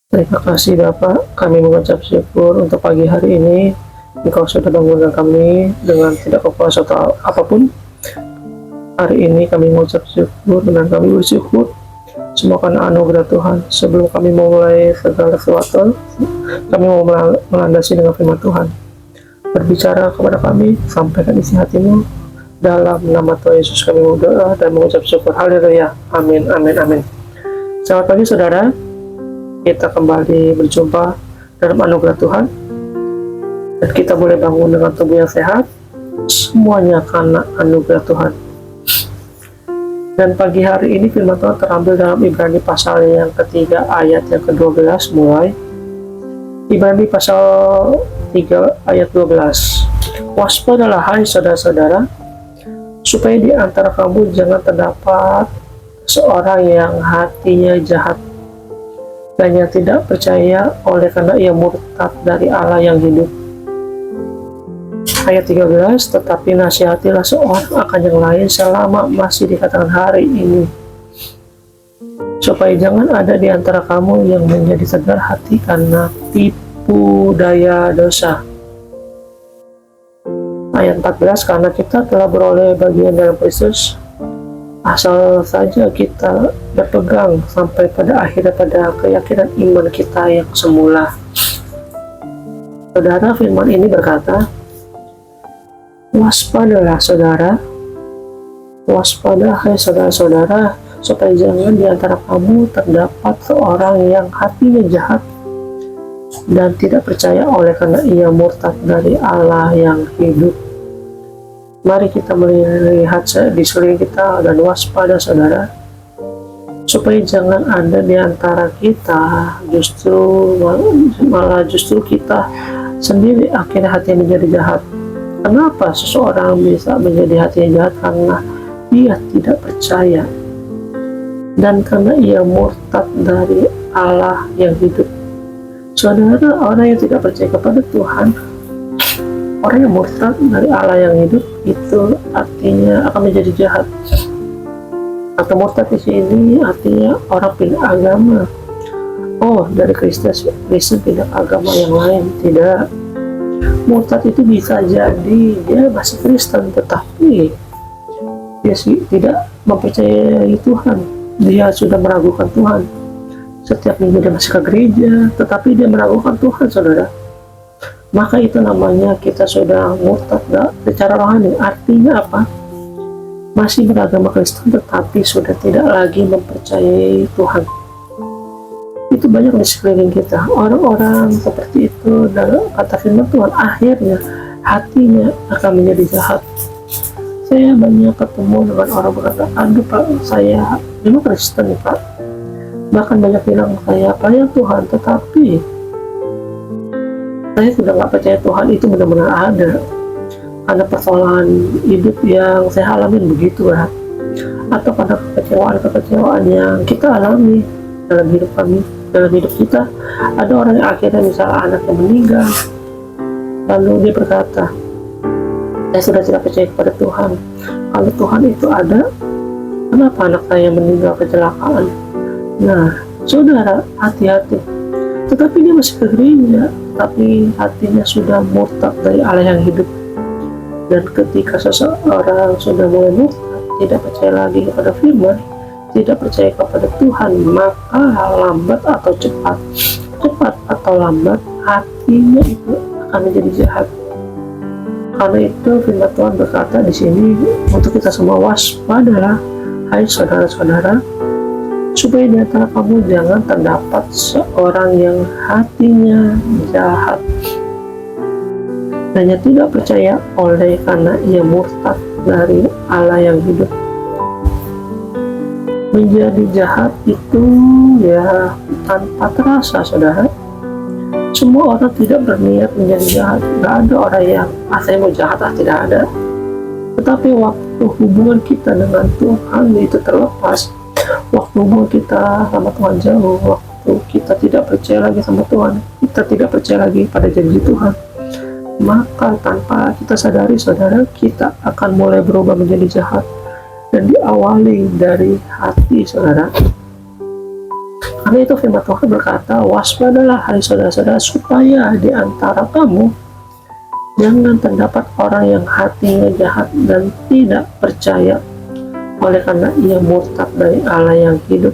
Terima kasih Bapak, kami mengucap syukur untuk pagi hari ini. Engkau sudah bangunkan kami dengan tidak kuasa atau apapun. Hari ini kami mengucap syukur dan kami bersyukur semua karena anugerah Tuhan. Sebelum kami memulai segala sesuatu, kami mau melandasi dengan firman Tuhan. Berbicara kepada kami, sampaikan isi hatimu. Dalam nama Tuhan Yesus kami berdoa dan mengucap syukur. Haleluya. Amin, amin, amin. Selamat pagi saudara. Kita kembali berjumpa dalam anugerah Tuhan, dan kita boleh bangun dengan tubuh yang sehat, semuanya karena anugerah Tuhan. Dan pagi hari ini firman Tuhan terambil dalam Ibrani pasal yang ketiga ayat yang ke-12 mulai. Ibrani pasal 3 ayat 12. Waspadalah hai saudara-saudara, supaya di antara kamu jangan terdapat seorang yang hatinya jahat dan yang tidak percaya oleh karena ia murtad dari Allah yang hidup. Ayat 13, tetapi nasihatilah seorang akan yang lain selama masih dikatakan hari ini, supaya jangan ada di antara kamu yang menjadi tegar hati karena tipu daya dosa. Ayat 14, karena kita telah beroleh bagian dalam Kristus, asal saja kita berpegang sampai pada akhirnya pada keyakinan iman kita yang semula. Saudara, firman ini berkata, waspadalah saudara, waspada hai saudara-saudara, supaya jangan di antara kamu terdapat seorang yang hatinya jahat dan tidak percaya oleh karena ia murtad dari Allah yang hidup. Mari kita melihat di sekeliling kita dan waspada saudara, supaya jangan ada di antara kita malah justru kita sendiri akhirnya hatinya menjadi jahat. Kenapa seseorang bisa menjadi hatinya jahat? Karena dia tidak percaya dan karena ia murtad dari Allah yang hidup. Saudara, orang yang tidak percaya kepada Tuhan, orang yang murtad dari Allah yang hidup, itu artinya akan menjadi jahat. Atau murtad di sini artinya orang pindah agama. Oh, dari Kristen pindah agama yang lain. Tidak. Murtad itu bisa jadi dia masih Kristen, tetapi dia tidak mempercayai Tuhan. Dia sudah meragukan Tuhan. Setiap minggu dia masih ke gereja, tetapi dia meragukan Tuhan, saudara. Maka itu namanya kita sudah murtad secara rohani. Artinya apa? Masih beragama Kristen tetapi sudah tidak lagi mempercayai Tuhan. Itu banyak di sekeliling kita. Orang-orang seperti itu, dalam kata firman Tuhan, akhirnya hatinya akan menjadi jahat. Saya banyak ketemu dengan orang berkata, aduh Pak, saya memang Kristen Pak. Bahkan banyak bilang saya percaya Tuhan, tetapi saya sudah nggak percaya Tuhan. Itu benar-benar ada karena persoalan hidup yang saya alamin begitu ya, atau karena kekecewaan yang kita alami dalam hidup kami, dalam hidup kita. Ada orang yang akhirnya misalnya anaknya meninggal, lalu dia berkata, saya sudah tidak percaya kepada Tuhan. Kalau Tuhan itu ada, kenapa anak saya meninggal kecelakaan? Nah, saudara, hati-hati. Tetapi dia masih ke gereja, tapi hatinya sudah murtad dari Allah yang hidup. Dan ketika seseorang sudah mulai murtad, tidak percaya lagi kepada firman, tidak percaya kepada Tuhan, maka lambat atau cepat atau lambat, hatinya itu akan menjadi jahat. Karena itu firman Tuhan berkata di sini untuk kita semua, waspadalah hai saudara-saudara, supaya di antara kamu jangan terdapat seorang yang hatinya jahat dan yang tidak percaya oleh karena ia murtad dari Allah yang hidup. Menjadi jahat itu ya tanpa terasa, saudara. Semua orang tidak berniat menjadi jahat. Gak ada orang yang saya mau jahat, tidak ada. Tetapi waktu hubungan kita dengan Tuhan itu terlepas, waktu hubungan kita sama Tuhan jauh, waktu kita tidak percaya lagi sama Tuhan, kita tidak percaya lagi pada janji Tuhan, maka tanpa kita sadari, saudara, kita akan mulai berubah menjadi jahat. Dan diawali dari hati, saudara. Karena itu firman Tuhan berkata, waspadalah hai saudara-saudara, supaya di antara kamu jangan terdapat orang yang hatinya jahat dan tidak percaya, oleh karena ia murtad dari Allah yang hidup.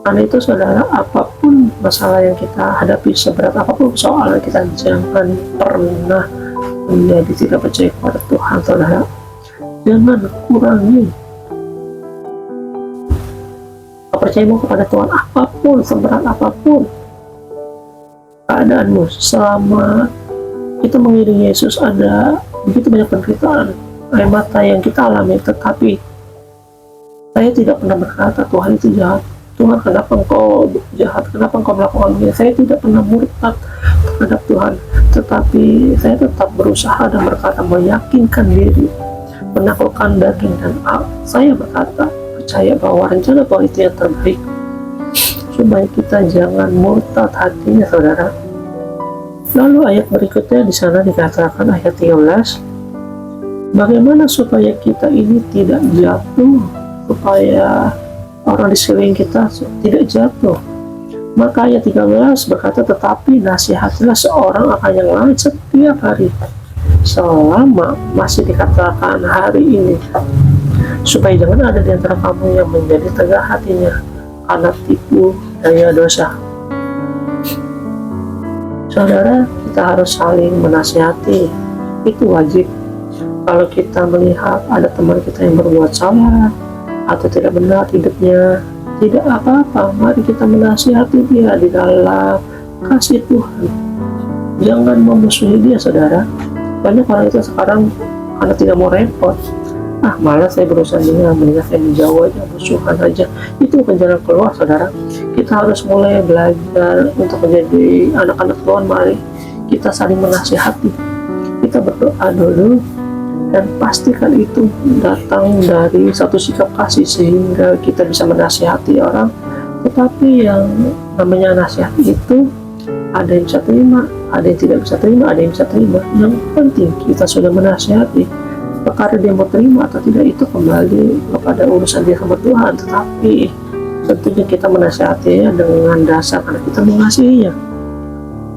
Karena itu saudara, apapun masalah yang kita hadapi, seberat apapun soal kita, jangan pernah menjadi tidak percaya kepada Tuhan saudara. Jangan kurangi kepercayaanmu kepada Tuhan, apapun, seberat apapun keadaanmu. Selama kita mengiringi Yesus, ada begitu banyak penderitaan, air mata yang kita alami, tetapi saya tidak pernah berkata Tuhan itu jahat. Tuhan, kenapa engkau jahat? Kenapa engkau melakukan ini? Saya tidak pernah murtad terhadap Tuhan, tetapi saya tetap berusaha dan berkata, meyakinkan diri, menaklukkan daging, dan saya berkata, percaya bahwa rencana Tuhan itu yang terbaik, supaya kita jangan murtad hatinya saudara. Lalu ayat berikutnya di sana dikatakan ayat 13, bagaimana supaya kita ini tidak jatuh, supaya orang di sekeliling kita tidak jatuh. Maka ayat 13 berkata, tetapi nasihatilah seorang akan yang lain setiap hari, selama masih dikatakan hari ini, supaya jangan ada di antara kamu yang menjadi tegak hatinya karena tipu daya dosa. Saudara, kita harus saling menasihati, itu wajib. Kalau kita melihat ada teman kita yang berbuat salah atau tidak benar hidupnya, tidak apa-apa, mari kita menasihati dia di dalam kasih Tuhan. Jangan memusuhi dia saudara. Banyak orang itu sekarang karena tidak mau repot, malah saya berusaha dengan mendingan saya menjauh aja, musuhan aja. Itu bukan jalan keluar saudara. Kita harus mulai belajar untuk menjadi anak-anak Tuhan. Mari kita saling menasihati, kita berdoa dulu, dan pastikan itu datang dari satu sikap kasih sehingga kita bisa menasihati orang. Tetapi yang namanya nasihat itu ada yang bisa terima, ada yang tidak bisa terima, ada yang bisa terima. Yang penting kita sudah menasihati. Perkara dia mau terima atau tidak itu kembali kepada urusan dia sama Tuhan. Tetapi tentunya kita menasihatinya dengan dasar karena kita mengasihinya.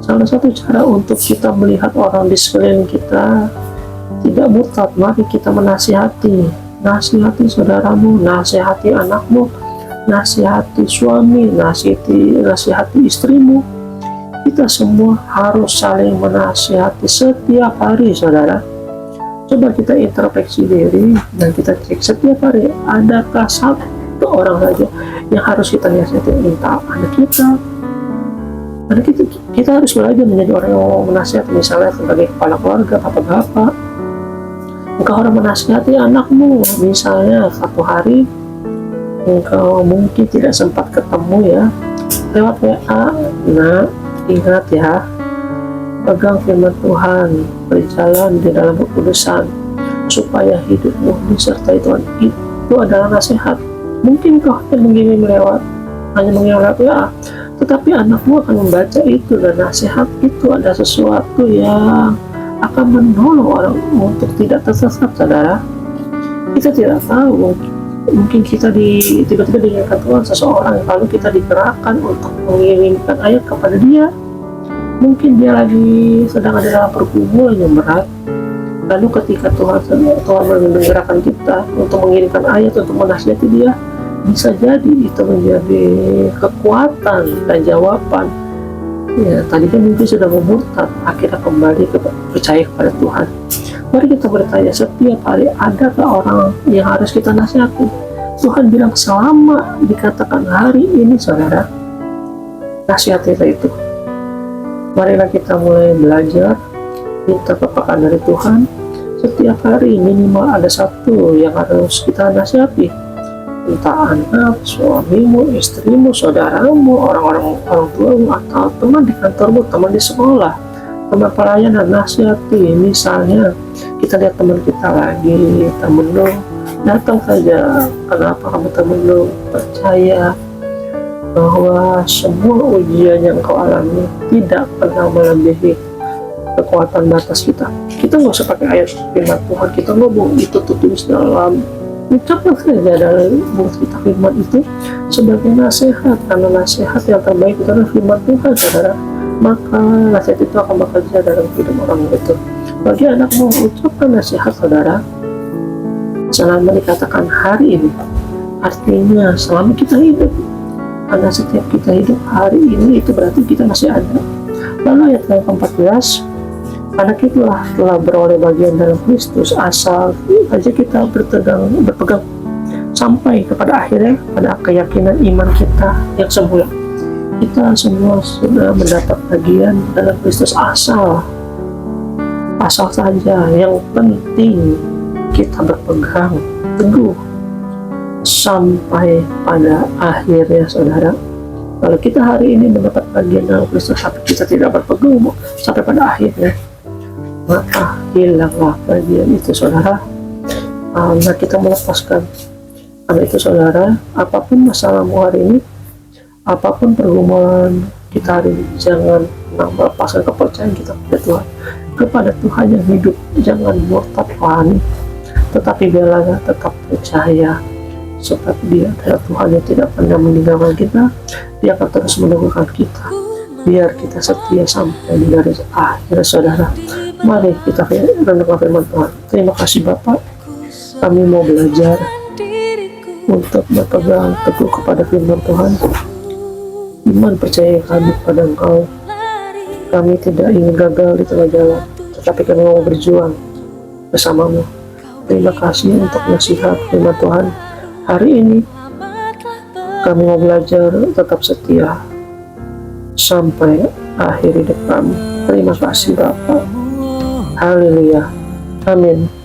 Salah satu cara untuk kita melihat orang di sekeliling kita tidak murtad, mari kita menasihati. Nasihati saudaramu, nasihati anakmu, nasihati suami, nasihati istrimu. Kita semua harus saling menasihati setiap hari saudara. Coba kita introspeksi diri dan kita cek setiap hari, adakah satu orang saja yang harus kita nasihati? Entah anak kita. Karena kita harus belajar menjadi orang yang mau menasihati, misalnya sebagai kepala keluarga, bapak-bapak. Engkau harus menasihati anakmu, misalnya satu hari engkau mungkin tidak sempat ketemu ya, lewat WA. Nah, ingat ya, pegang firman Tuhan, berjalan di dalam kekudusan, supaya hidupmu disertai Tuhan. Itu adalah nasihat. Mungkin kau hanya mengirim lewat WA, tetapi anakmu akan membaca itu, dan nasihat itu ada sesuatu yang akan menolong orang untuk tidak tersesat saudara. Kita tidak tahu, mungkin kita tiba-tiba diingatkan Tuhan seseorang, lalu kita digerakkan untuk mengirimkan ayat kepada dia. Mungkin dia lagi sedang ada dalam pergumulan yang berat, lalu ketika Tuhan menggerakkan kita untuk mengirimkan ayat untuk menasihati dia, bisa jadi itu menjadi kekuatan dan jawaban. Ya, tadinya mungkin sudah memurtad, akhirnya kembali percaya kepada Tuhan. Mari kita bertanya setiap hari, adakah orang yang harus kita nasihati? Tuhan bilang selama dikatakan hari ini saudara, nasihatilah itu. Marilah kita mulai belajar, minta kepekaan dari Tuhan. Setiap hari minimal ada satu yang harus kita nasihati. Entah anak, suamimu, istrimu, saudaramu, orang tuamu, atau teman di kantormu, teman di sekolah, teman pelayanan, nasihati. Misalnya kita lihat teman kita lagi termenung, datang saja, kenapa kamu termenung? Percaya bahwa semua ujian yang kau alami tidak pernah melebihi kekuatan batas kita. Kita nggak usah pakai ayat firman Tuhan, kita ngomong itu tertulis dalam Ucapkan saja dari mulut kita firman itu sebagai nasihat, karena nasihat yang terbaik itu adalah firman Tuhan, saudara. Maka nasihat itu akan bekerja dalam hidup orang itu. Bagi anakmu, ucapkan nasihat, saudara, selama dikatakan hari ini, artinya selama kita hidup. Karena setiap kita hidup hari ini itu berarti kita masih ada. Lalu ayat ke-14, karena kita telah beroleh bagian dalam Kristus, asal aja kita berpegang sampai kepada akhirnya, pada keyakinan iman kita yang semula. Kita semua sudah mendapat bagian dalam Kristus, asal saja. Yang penting kita berpegang teguh sampai pada akhirnya, saudara. Kalau kita hari ini mendapat bagian dalam Kristus tapi kita tidak berpegang sampai pada akhirnya, maka hilanglah bagian itu, saudara. Nah, kita melepaskan. Karena itu, saudara, apapun masalahmu hari ini, apapun pergumulan kita hari ini, jangan melepaskan kepercayaan kita kepada Tuhan yang hidup. Jangan murtad panik, tetapi bela tetap percaya, sebab Dia adalah Tuhan yang tidak pernah meninggalkan kita. Dia akan terus meneguhkan kita, biar kita setia sampai di garis akhir, saudara. Mari kita renungkan firman Tuhan. Terima kasih Bapak, kami mau belajar untuk berpegang teguh kepada firman Tuhan. Iman percaya kami kepada Engkau. Kami tidak ingin gagal di tengah jalan, tetapi kami mau berjuang bersamamu. Terima kasih untuk nasihat firman Tuhan hari ini. Kami mau belajar tetap setia sampai akhir hidup kami. Terima kasih Bapak. Haleluya. Amin.